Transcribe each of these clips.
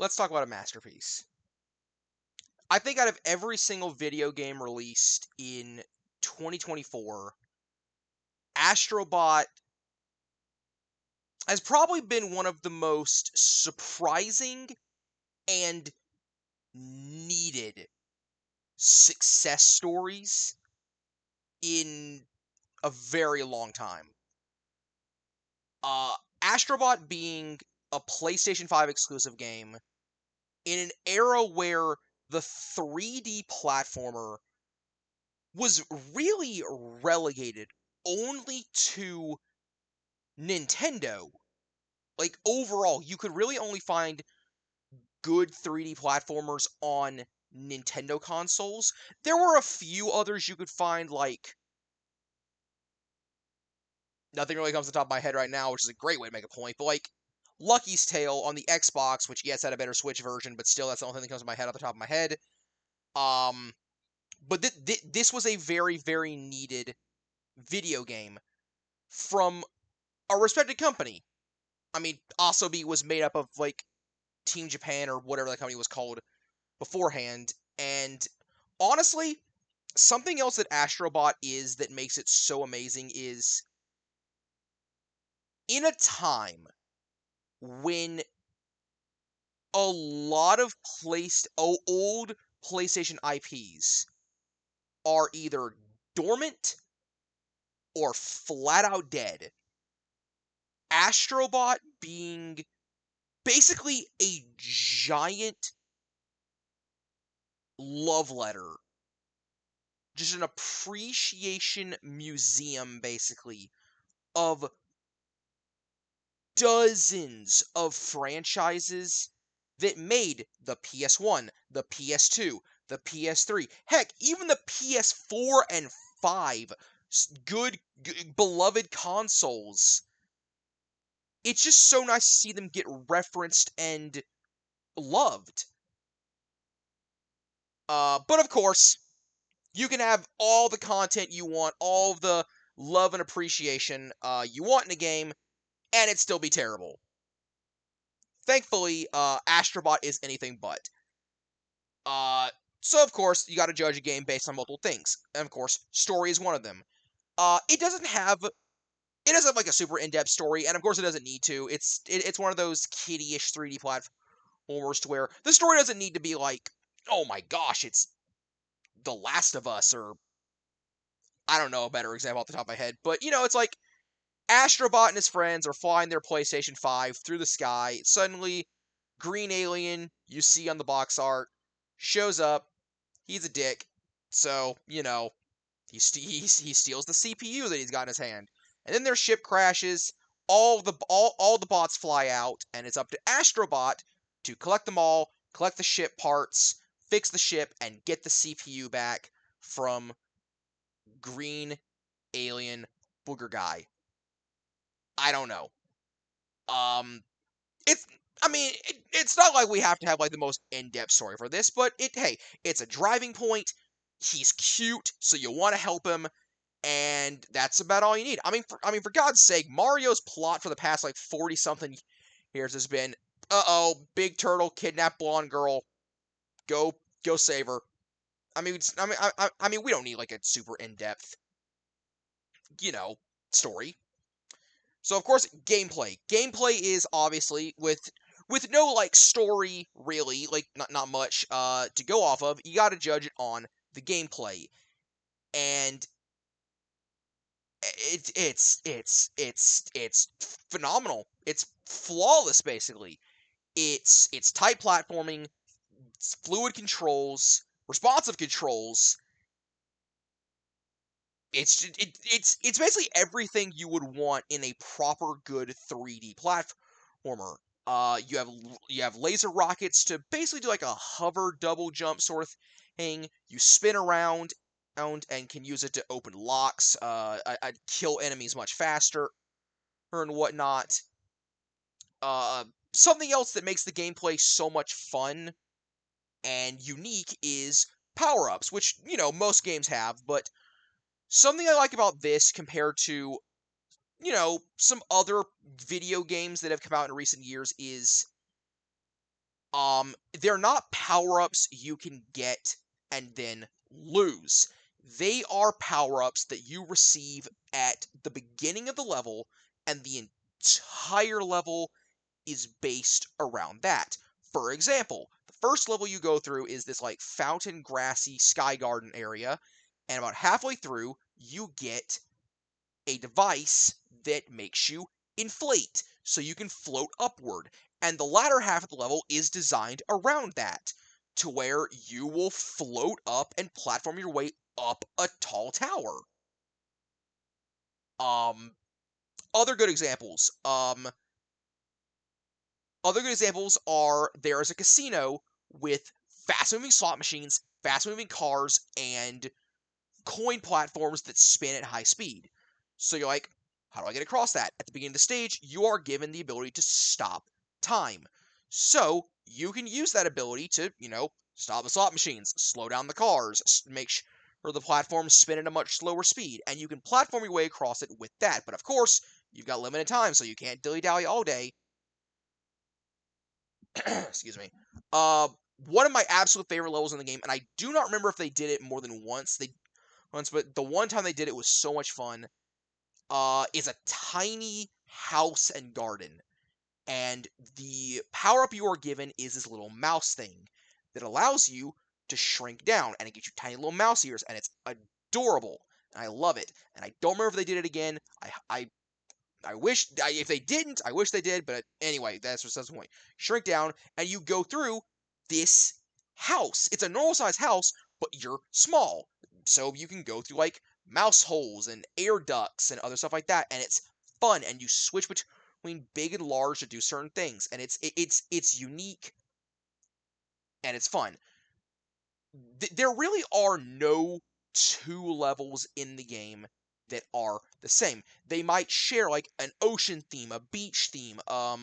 let's talk about a masterpiece. I think out of every single video game released in 2024, Astro Bot has probably been one of the most surprising and needed success stories in a very long time. Astro Bot being a PlayStation 5 exclusive game in an era where the 3D platformer was really relegated only to Nintendo. Like, overall, you could really only find good 3D platformers on Nintendo consoles. There were a few others you could find, like, nothing really comes to the top of my head right now, which is a great way to make a point, but, like, Lucky's Tale on the Xbox, which, yes, had a better Switch version, but still, that's the only thing that comes to my head off the top of my head. But this was a very, very needed video game from a respected company. I mean, Asobi was made up of, like, Team Japan or whatever that company was called beforehand, and honestly, something else that Astro Bot is that makes it so amazing is in a time when a lot of old PlayStation IPs are either dormant or flat out dead. Astro Bot being basically a giant love letter, just an appreciation museum, basically, of dozens of franchises that made the PS1, the PS2, the PS3, heck, even the PS4 and 5, good, beloved consoles. It's just so nice to see them get referenced and loved. But of course, you can have all the content you want, all of the love and appreciation you want in a game, and it still be terrible. Thankfully, Astro Bot is anything but. So of course, you got to judge a game based on multiple things, and of course, story is one of them. It doesn't have like a super in-depth story, and of course, it doesn't need to. It's one of those kiddie-ish 3D platformers to where the story doesn't need to be like, oh my gosh, it's The Last of Us, or I don't know a better example off the top of my head, but it's like Astro Bot and his friends are flying their PlayStation 5 through the sky. Suddenly, green alien you see on the box art shows up. He's a dick, so he steals the CPU that he's got in his hand, and then their ship crashes. All the bots fly out, and it's up to Astro Bot to collect them all, collect the ship parts, fix the ship, and get the CPU back from green alien booger guy. I don't know. Um, it's it's not like we have to have like the most in-depth story for this, but hey, it's a driving point. He's cute, so you want to help him, and that's about all you need. For God's sake, Mario's plot for the past like 40 something years has been, big turtle kidnap blonde girl, go save her. We don't need like a super in-depth, story. So of course, gameplay. Gameplay is obviously with no like story really, like not much to go off of. You got to judge it on the gameplay, and it's phenomenal. It's flawless basically. It's tight platforming, it's fluid controls, responsive controls. It's basically everything you would want in a proper good 3D platformer. You have laser rockets to basically do like a hover double jump sort of thing. You spin around and can use it to open locks, kill enemies much faster, and whatnot. Something else that makes the gameplay so much fun and unique is power-ups, which most games have, but something I like about this compared to, some other video games that have come out in recent years is They're not power-ups you can get and then lose. They are power-ups that you receive at the beginning of the level, and the entire level is based around that. For example, the first level you go through is this like fountain grassy sky garden area, and about halfway through, you get a device that makes you inflate so you can float upward. And the latter half of the level is designed around that to where you will float up and platform your way up a tall tower. Um other good examples. Other good examples are there is a casino with fast moving slot machines, fast moving cars, and coin platforms that spin at high speed. So you're like, how do I get across that? At the beginning of the stage, you are given the ability to stop time. So you can use that ability to, stop the slot machines, slow down the cars, make sure the platforms spin at a much slower speed, and you can platform your way across it with that. But of course, you've got limited time, so you can't dilly-dally all day. Excuse me. Uh, One of my absolute favorite levels in the game, and I do not remember if they did it more than once, but the one time they did it was so much fun. Is a tiny house and garden, and the power up you are given is this little mouse thing that allows you to shrink down, and it gives you tiny little mouse ears, and it's adorable, and I love it. And I don't remember if they did it again. I wish if they didn't, I wish they did. But anyway, that's the point. Shrink down, and you go through this house. It's a normal size house, but you're small, so you can go through like mouse holes and air ducts and other stuff like that, and it's fun. And you switch between big and large to do certain things, and it's unique and it's fun. There really are no two levels in the game that are the same. They might share like an ocean theme, a beach theme, a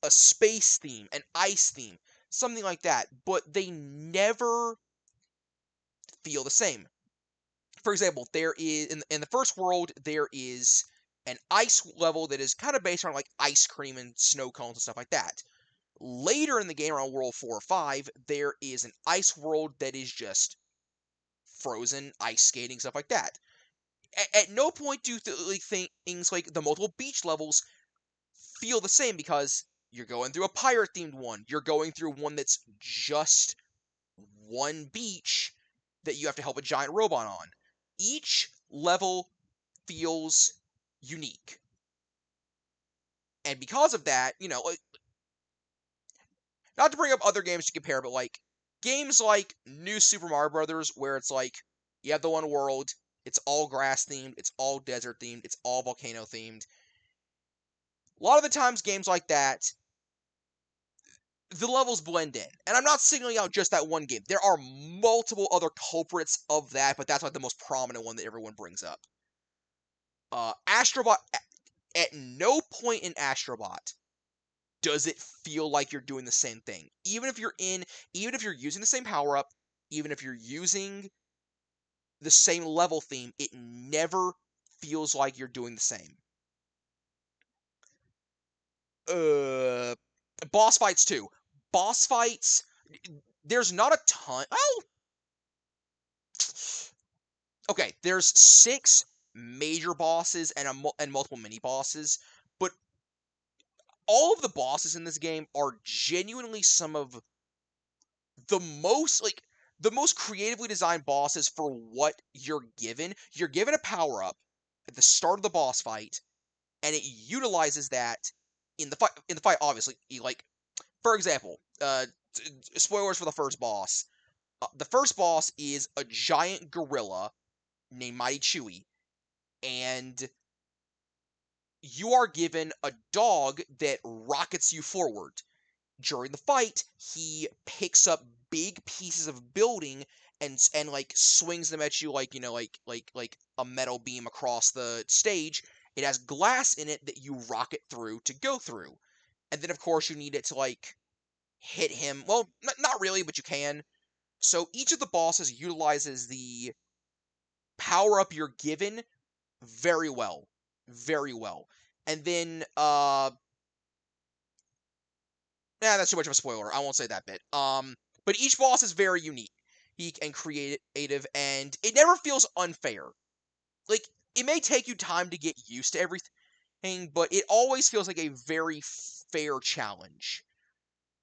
space theme, an ice theme, something like that, but they never feel the same. For example, there is in the first world there is an ice level that is kind of based on like ice cream and snow cones and stuff like that. Later in the game, around World 4 or 5, there is an ice world that is just frozen, ice skating, stuff like that. At no point do things like the multiple beach levels feel the same because you're going through a pirate themed one. You're going through one that's just one beach that you have to help a giant robot on. Each level feels unique. And because of that, like, not to bring up other games to compare, but like games like New Super Mario Brothers, where it's like you have the one world, it's all grass themed, it's all desert themed, it's all volcano themed. A lot of the times, games like that, the levels blend in. And I'm not singling out just that one game. There are multiple other culprits of that, but that's like the most prominent one that everyone brings up. Astro Bot, at no point in Astro Bot does it feel like you're doing the same thing. Even if you're using the same power up, even if you're using the same level theme, it never feels like you're doing the same. Uh, Boss fights too. Boss fights, there's not a ton. Oh, okay. There's 6 major bosses and multiple mini bosses, but all of the bosses in this game are genuinely some of the most creatively designed bosses for what you're given. You're given a power up at the start of the boss fight, and it utilizes that in the fight. In the fight, obviously, like for example, spoilers for the first boss. The first boss is a giant gorilla named Mighty Chewy, and you are given a dog that rockets you forward. During the fight, he picks up big pieces of building and like swings them at you like like a metal beam across the stage. It has glass in it that you rocket through to go through, and then of course you need it to like hit him. Well, not really, but you can. So each of the bosses utilizes the power up you're given very well, very well, and then That's too much of a spoiler. I won't say that bit. But each boss is very unique and creative, and it never feels unfair. Like, it may take you time to get used to everything, but it always feels like a very fair challenge.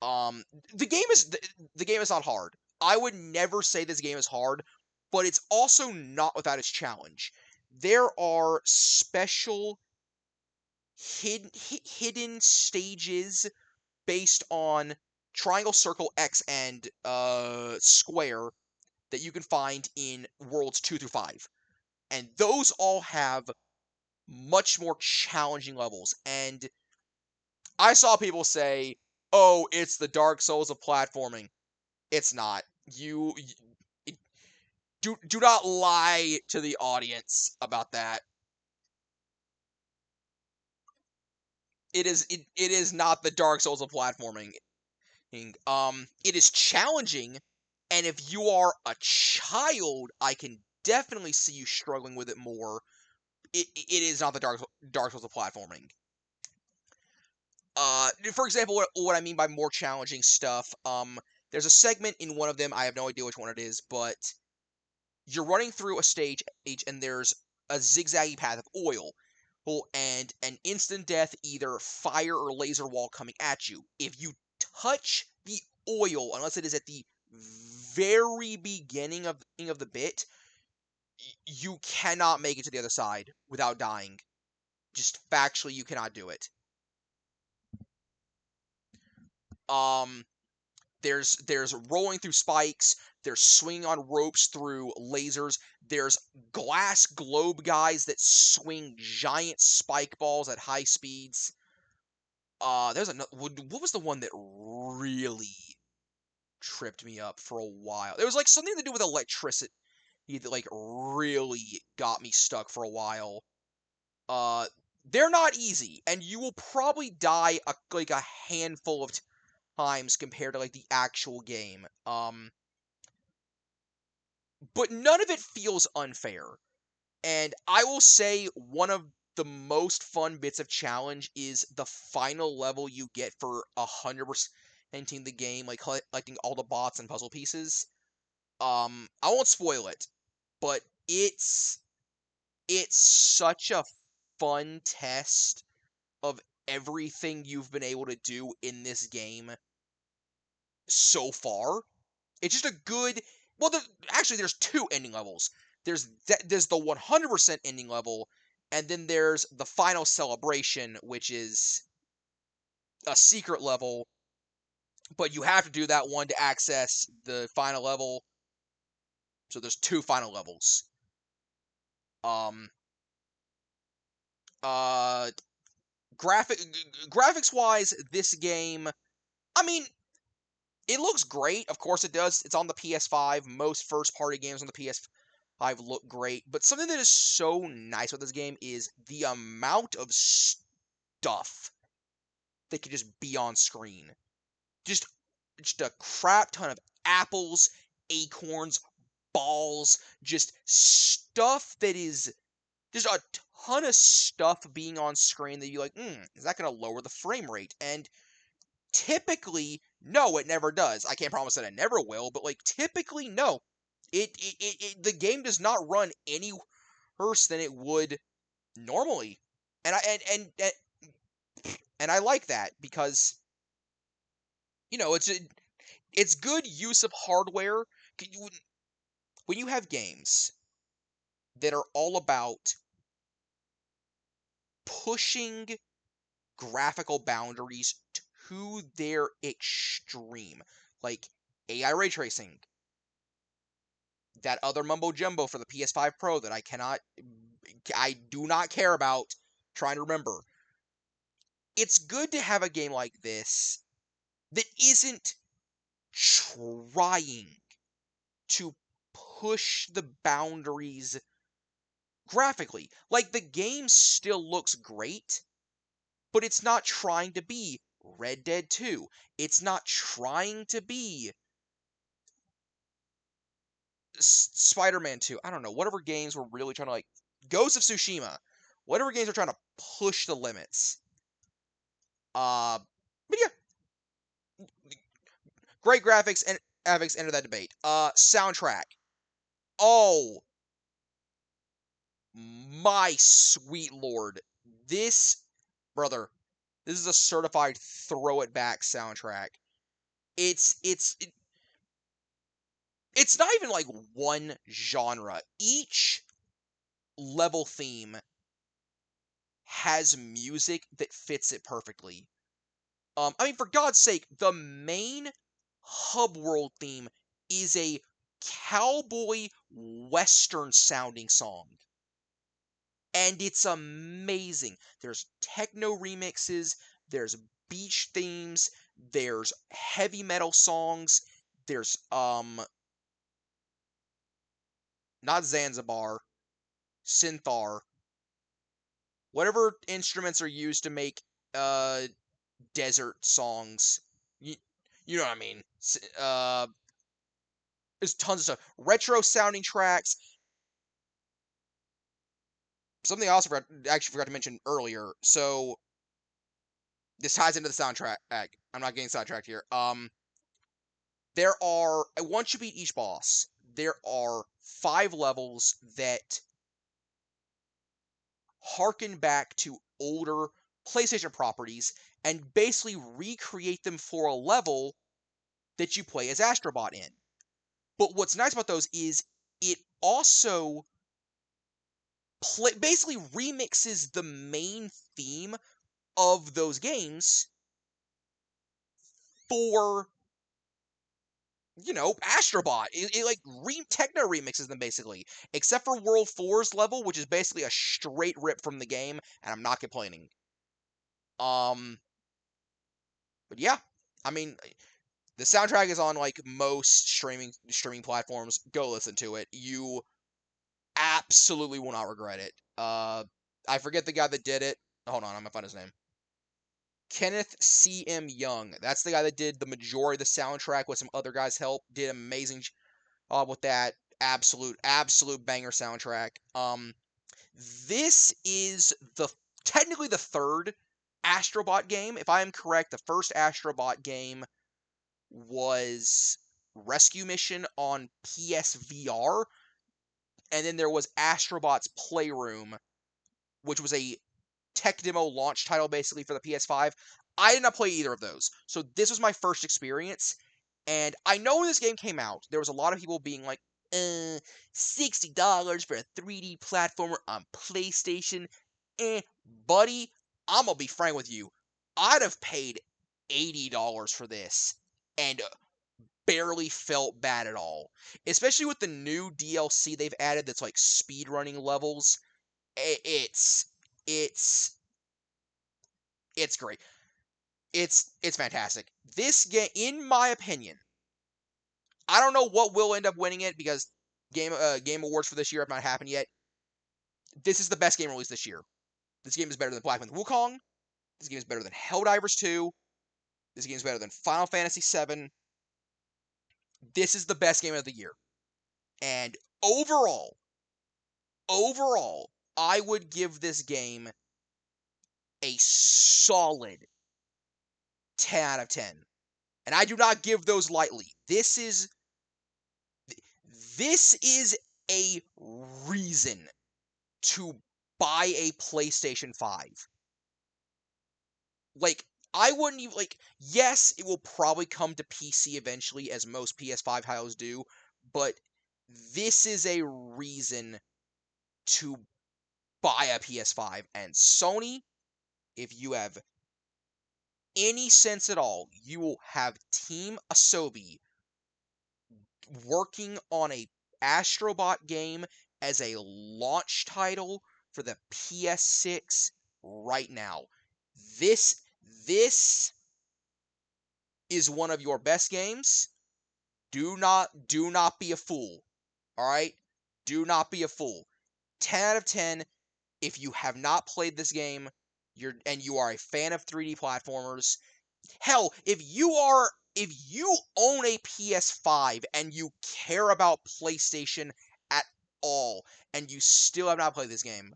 Um, the game is not hard. I would never say this game is hard, but it's also not without its challenge. There are special hidden stages based on triangle, circle, X, and square that you can find in worlds 2 through 5. And those all have much more challenging levels. And I saw people say, "Oh, it's the Dark Souls of platforming." It's not. Do not lie to the audience about that. It is not the Dark Souls of platforming. It is challenging, and if you are a child, I can definitely see you struggling with it more. It is not the Dark Souls of platforming. For example, what I mean by more challenging stuff, there's a segment in one of them, I have no idea which one it is, but you're running through a stage, and there's a zigzaggy path of oil, and an instant death, either fire or laser wall coming at you. If you touch the oil, unless it is at the very beginning of the bit, you cannot make it to the other side without dying. Just factually, you cannot do it. Um, there's rolling through spikes, there's swinging on ropes through lasers, there's glass globe guys that swing giant spike balls at high speeds. There's another. What was the one that really tripped me up for a while? There was like something to do with electricity that like really got me stuck for a while. Uh, they're not easy, and you will probably die like a handful of times compared to like the actual game. But none of it feels unfair. And I will say one of the most fun bits of challenge is the final level you get for 100%ing the game, like collecting all the bots and puzzle pieces. I won't spoil it, but it's such a fun test of everything you've been able to do in this game so far. It's just a good. Well, actually, there's two ending levels. There's the 100% ending level, and then there's the final celebration, which is a secret level. But you have to do that one to access the final level. So there's two final levels. Um. Uh. Graphics wise, this game. I mean, it looks great. Of course, it does. It's on the PS5. Most first-party games on the PS5 look great. But something that is so nice with this game is the amount of stuff that can just be on screen. Just, just a crap ton of apples, acorns, balls, just stuff that is just a ton of stuff being on screen that you're like, is that going to lower the frame rate? And typically, no, it never does. I can't promise that it never will, but like typically, no. The game does not run any worse than it would normally, and I like that because it's good use of hardware. When you have games that are all about pushing graphical boundaries to their extreme, like AI ray tracing, that other mumbo jumbo for the PS5 Pro that I do not care about trying to remember. It's good to have a game like this that isn't trying to push the boundaries graphically. Like, the game still looks great, but it's not trying to be Red Dead 2. It's not trying to be Spider-Man 2. I don't know, whatever games were really trying to, like, Ghost of Tsushima. Whatever games are trying to push the limits. Uh, but yeah, Great graphics and graphics enter that debate. Soundtrack. Oh my sweet lord. This, brother, this is a certified throw it back soundtrack. It's not even like one genre. Each level theme has music that fits it perfectly. I mean, for God's sake, the main hub world theme is a cowboy western sounding song. And it's amazing. There's techno remixes, there's beach themes, there's heavy metal songs, there's not Zanzibar, Synthar, whatever instruments are used to make uh desert songs. You, you know what I mean? There's tons of stuff. Retro sounding tracks. Something I also forgot to mention earlier. So this ties into the soundtrack. I'm not getting sidetracked here. There are once you beat each boss, there are 5 levels that harken back to older PlayStation properties and basically recreate them for a level that you play as Astro Bot in. But what's nice about those is it also basically remixes the main theme of those games for, Astro Bot. It like techno remixes them basically, except for World 4's level, which is basically a straight rip from the game, and I'm not complaining. Um, but yeah, I mean, the soundtrack is on like most streaming platforms. Go listen to it. You absolutely will not regret it. I forget the guy that did it. Hold on, I'm gonna find his name. Kenneth C.M. Young. That's the guy that did the majority of the soundtrack with some other guys' help. Did amazing with that. Absolute banger soundtrack. This is technically the third Astro Bot game. If I am correct, the first Astro Bot game was Rescue Mission on PSVR, and then there was Astro Bot's Playroom, which was a tech demo launch title basically for the PS5. I did not play either of those. So this was my first experience. And I know when this game came out, there was a lot of people being like, $60 for a 3D platformer on PlayStation. Buddy, I'm gonna be frank with you. I'd have paid $80 for this and barely felt bad at all. Especially with the new DLC they've added that's like speedrunning levels. It's it's it's great. It's fantastic. This game, in my opinion, I don't know what will end up winning it because game awards for this year have not happened yet. This is the best game released this year. This game is better than Black Myth Wukong. This game is better than Helldivers 2. This game is better than Final Fantasy 7. This is the best game of the year. And overall, I would give this game a solid 10 out of 10. And I do not give those lightly. This is a reason to buy a PlayStation 5. Like, I wouldn't even, like, yes, it will probably come to PC eventually, as most PS5 titles do, but this is a reason to buy a PS5. And Sony, if you have any sense at all, you will have Team Asobi working on a Astro Bot game as a launch title for the PS6 right now. This is one of your best games. Do not be a fool. All right? Do not be a fool. 10 out of 10. If you have not played this game, you are a fan of 3D platformers, hell, if you own a PS5 and you care about PlayStation at all and you still have not played this game,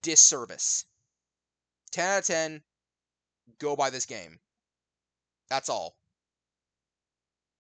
disservice. 10 out of 10, go buy this game. That's all.